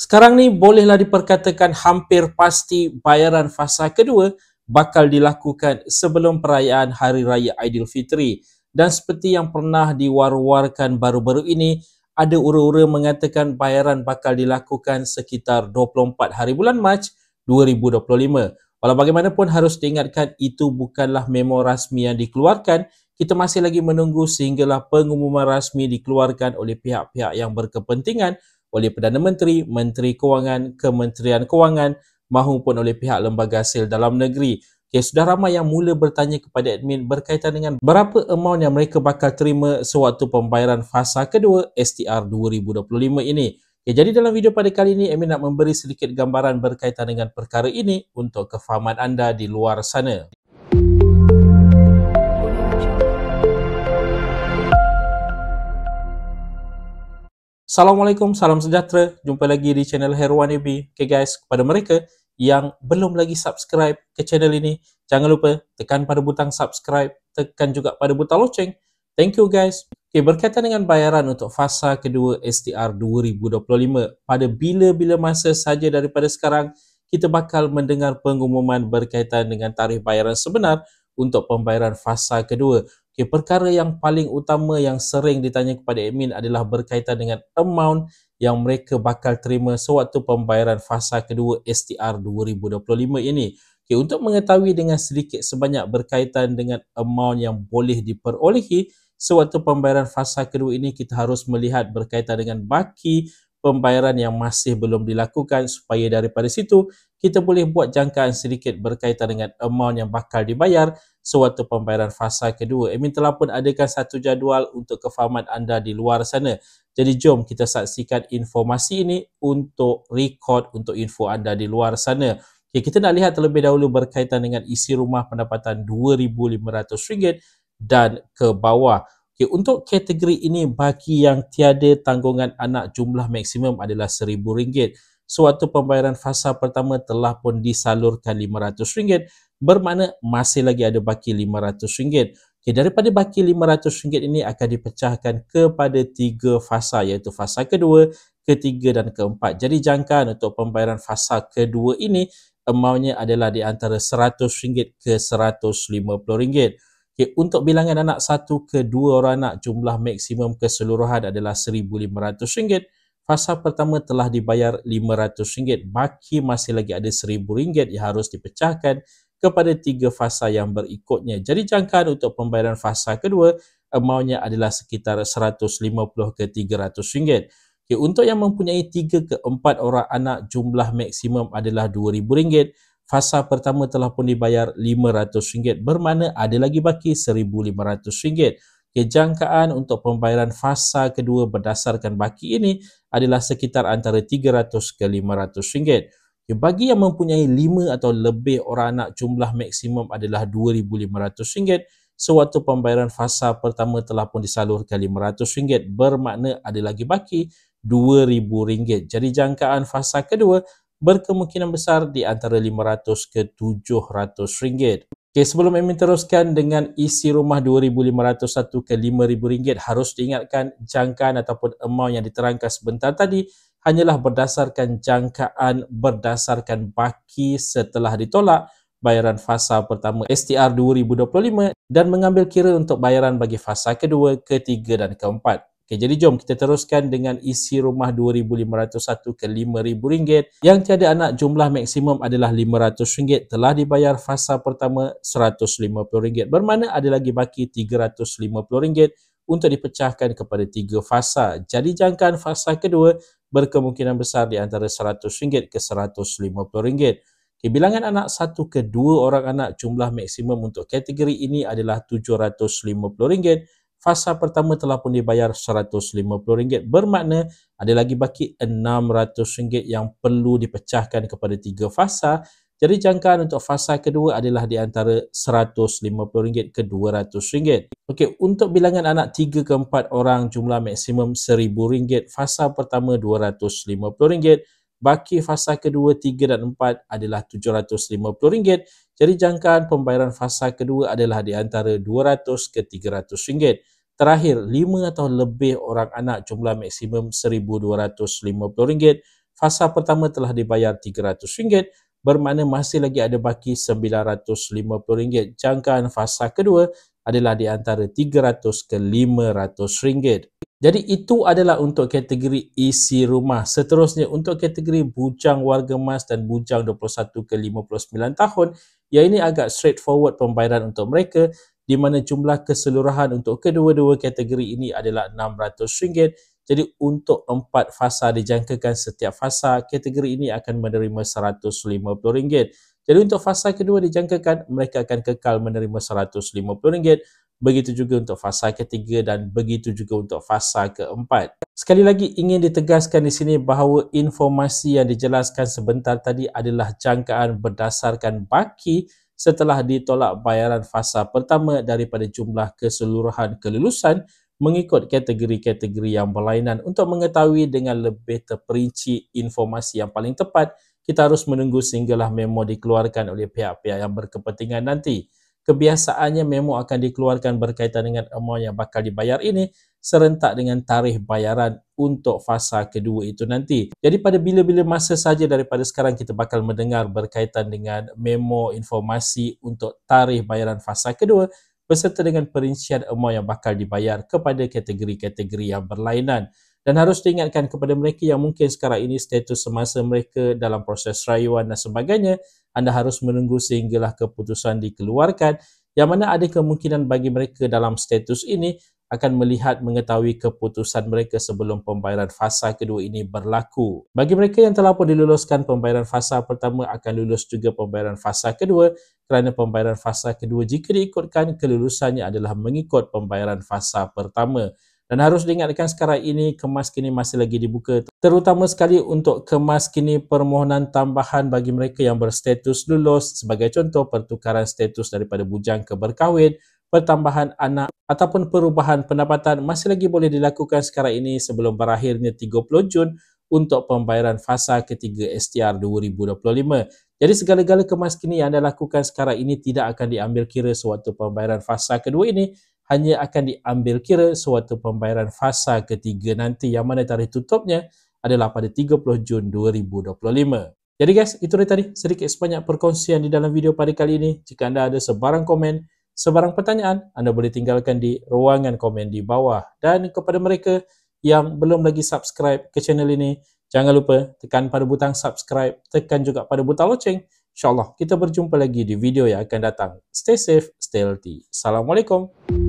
Sekarang ni bolehlah diperkatakan hampir pasti bayaran fasa kedua bakal dilakukan sebelum perayaan Hari Raya Aidilfitri. Dan seperti yang pernah diwar-warkan baru-baru ini, ada ura-ura mengatakan bayaran bakal dilakukan sekitar 24 hari bulan Mac 2025. Walau bagaimanapun harus diingatkan itu bukanlah memo rasmi yang dikeluarkan. Kita masih lagi menunggu sehinggalah pengumuman rasmi dikeluarkan oleh pihak-pihak yang berkepentingan, oleh Perdana Menteri, Menteri Kewangan, Kementerian Kewangan mahupun oleh pihak lembaga sil dalam negeri. Okay, sudah ramai yang mula bertanya kepada admin berkaitan dengan berapa amount yang mereka bakal terima sewaktu pembayaran fasa kedua STR 2025 ini. Okay, jadi dalam video pada kali ini, admin nak memberi sedikit gambaran berkaitan dengan perkara ini untuk kefahaman anda di luar sana. Assalamualaikum, salam sejahtera. Jumpa lagi di channel Heruan AB. Okay guys, kepada mereka yang belum lagi subscribe ke channel ini, jangan lupa tekan pada butang subscribe, tekan juga pada butang loceng. Thank you guys. Okay, berkaitan dengan bayaran untuk fasa kedua STR 2025, pada bila-bila masa saja daripada sekarang, kita bakal mendengar pengumuman berkaitan dengan tarikh bayaran sebenar untuk pembayaran fasa kedua. Okay, perkara yang paling utama yang sering ditanya kepada admin adalah berkaitan dengan amount yang mereka bakal terima sewaktu pembayaran fasa kedua STR 2025 ini. Okay, untuk mengetahui dengan sedikit sebanyak berkaitan dengan amount yang boleh diperolehi sewaktu pembayaran fasa kedua ini, kita harus melihat berkaitan dengan baki pembayaran yang masih belum dilakukan supaya daripada situ kita boleh buat jangkaan sedikit berkaitan dengan amount yang bakal dibayar sewaktu pembayaran fasa kedua. Admin telah pun adakan satu jadual untuk kefahaman anda di luar sana. Jadi jom kita saksikan informasi ini untuk record untuk info anda di luar sana. Okay, kita nak lihat terlebih dahulu berkaitan dengan isi rumah pendapatan RM2,500 dan ke bawah. Okay, untuk kategori ini, bagi yang tiada tanggungan anak, jumlah maksimum adalah RM1,000. Sewaktu pembayaran fasa pertama telah pun disalurkan RM500, bermakna masih lagi ada baki RM500. Okay, daripada baki RM500 ini akan dipecahkan kepada 3 fasa, iaitu fasa kedua, ketiga dan keempat. Jadi jangkaan untuk pembayaran fasa kedua ini, amountnya adalah di antara RM100 ke RM150. Okay, untuk bilangan anak 1 ke 2 orang anak, jumlah maksimum keseluruhan adalah RM1,500. Fasa pertama telah dibayar RM500, baki masih lagi ada RM1,000 yang harus dipecahkan kepada 3 fasa yang berikutnya. Jadi jangkaan untuk pembayaran fasa kedua, amountnya adalah sekitar RM150 ke RM300. Okay, untuk yang mempunyai 3 ke 4 orang anak, jumlah maksimum adalah RM2,000. Fasa pertama telah pun dibayar RM500, bermakna ada lagi baki RM1,500. Okay, jangkaan untuk pembayaran fasa kedua berdasarkan baki ini adalah sekitar antara RM300 ke RM500. Okay, bagi yang mempunyai 5 atau lebih orang anak, jumlah maksimum adalah RM2,500. Sewaktu pembayaran fasa pertama telah pun disalurkan RM500, bermakna ada lagi baki RM2,000. Jadi jangkaan fasa kedua berkemungkinan besar di antara RM500 ke RM700. Okay, sebelum admin teruskan dengan isi rumah RM2,501 ke RM5,000, harus diingatkan jangkaan ataupun amount yang diterangkan sebentar tadi hanyalah berdasarkan jangkaan berdasarkan baki setelah ditolak bayaran fasa pertama STR 2025 dan mengambil kira untuk bayaran bagi fasa kedua, ketiga dan keempat. Okay, jadi jom kita teruskan dengan isi rumah RM2,501 ke RM5,000. Yang tiada anak, jumlah maksimum adalah RM500, telah dibayar fasa pertama RM150, bermakna ada lagi baki RM350 untuk dipecahkan kepada 3 fasa. Jadi jangkaan fasa kedua berkemungkinan besar di antara RM100 ke RM150. Okay, bilangan anak 1 ke 2 orang anak, jumlah maksimum untuk kategori ini adalah RM750. Fasa pertama telah pun dibayar RM150, bermakna ada lagi baki RM600 yang perlu dipecahkan kepada 3 fasa. Jadi jangkaan untuk fasa kedua adalah di antara RM150 ke RM200. Okey, untuk bilangan anak 3 ke 4 orang, jumlah maksimum RM1,000. Fasa pertama RM250. Baki fasa kedua, 3 dan 4 adalah RM750. Jadi jangkaan pembayaran fasa kedua adalah di antara RM200 ke RM300. Terakhir, 5 atau lebih orang anak, jumlah maksimum RM1,250. fasa pertama telah dibayar RM300, bermakna masih lagi ada baki RM950. Jangkaan fasa kedua adalah di antara RM300 ke RM500. Jadi itu adalah untuk kategori isi rumah. Seterusnya untuk kategori bujang warga emas dan bujang 21 ke 59 tahun, yang ini agak straightforward pembayaran untuk mereka, di mana jumlah keseluruhan untuk kedua-dua kategori ini adalah RM600. Jadi untuk 4 fasa dijangkakan, setiap fasa kategori ini akan menerima RM150. Jadi untuk fasa kedua dijangkakan mereka akan kekal menerima RM150. Begitu juga untuk fasa ketiga dan begitu juga untuk fasa keempat. Sekali lagi ingin ditegaskan di sini bahawa informasi yang dijelaskan sebentar tadi adalah jangkaan berdasarkan baki setelah ditolak bayaran fasa pertama daripada jumlah keseluruhan kelulusan mengikut kategori-kategori yang berlainan. Untuk mengetahui dengan lebih terperinci informasi yang paling tepat, kita harus menunggu sehinggalah memo dikeluarkan oleh pihak-pihak yang berkepentingan nanti. Kebiasaannya memo akan dikeluarkan berkaitan dengan amount yang bakal dibayar ini serentak dengan tarikh bayaran untuk fasa kedua itu nanti. Jadi pada bila-bila masa saja daripada sekarang kita bakal mendengar berkaitan dengan memo informasi untuk tarikh bayaran fasa kedua beserta dengan perincian amount yang bakal dibayar kepada kategori-kategori yang berlainan. Dan harus diingatkan kepada mereka yang mungkin sekarang ini status semasa mereka dalam proses rayuan dan sebagainya, anda harus menunggu sehinggalah keputusan dikeluarkan, yang mana ada kemungkinan bagi mereka dalam status ini akan melihat mengetahui keputusan mereka sebelum pembayaran fasa kedua ini berlaku. Bagi mereka yang telah pun diluluskan pembayaran fasa pertama akan lulus juga pembayaran fasa kedua, kerana pembayaran fasa kedua jika diikutkan kelulusannya adalah mengikut pembayaran fasa pertama. Dan harus diingatkan sekarang ini kemas kini masih lagi dibuka, terutama sekali untuk kemas kini permohonan tambahan bagi mereka yang berstatus lulus, sebagai contoh pertukaran status daripada bujang ke berkahwin, pertambahan anak ataupun perubahan pendapatan masih lagi boleh dilakukan sekarang ini sebelum berakhirnya 30 Jun untuk pembayaran fasa ketiga STR 2025. Jadi segala-gala kemas kini yang anda lakukan sekarang ini tidak akan diambil kira sewaktu pembayaran fasa kedua ini, hanya akan diambil kira sewaktu pembayaran fasa ketiga nanti, yang mana tarikh tutupnya adalah pada 30 Jun 2025. Jadi guys, itu dia tadi sedikit sebanyak perkongsian di dalam video pada kali ini. Jika anda ada sebarang komen, sebarang pertanyaan, anda boleh tinggalkan di ruangan komen di bawah. Dan kepada mereka yang belum lagi subscribe ke channel ini, jangan lupa tekan pada butang subscribe, tekan juga pada butang loceng. InsyaAllah kita berjumpa lagi di video yang akan datang. Stay safe, stay healthy. Assalamualaikum.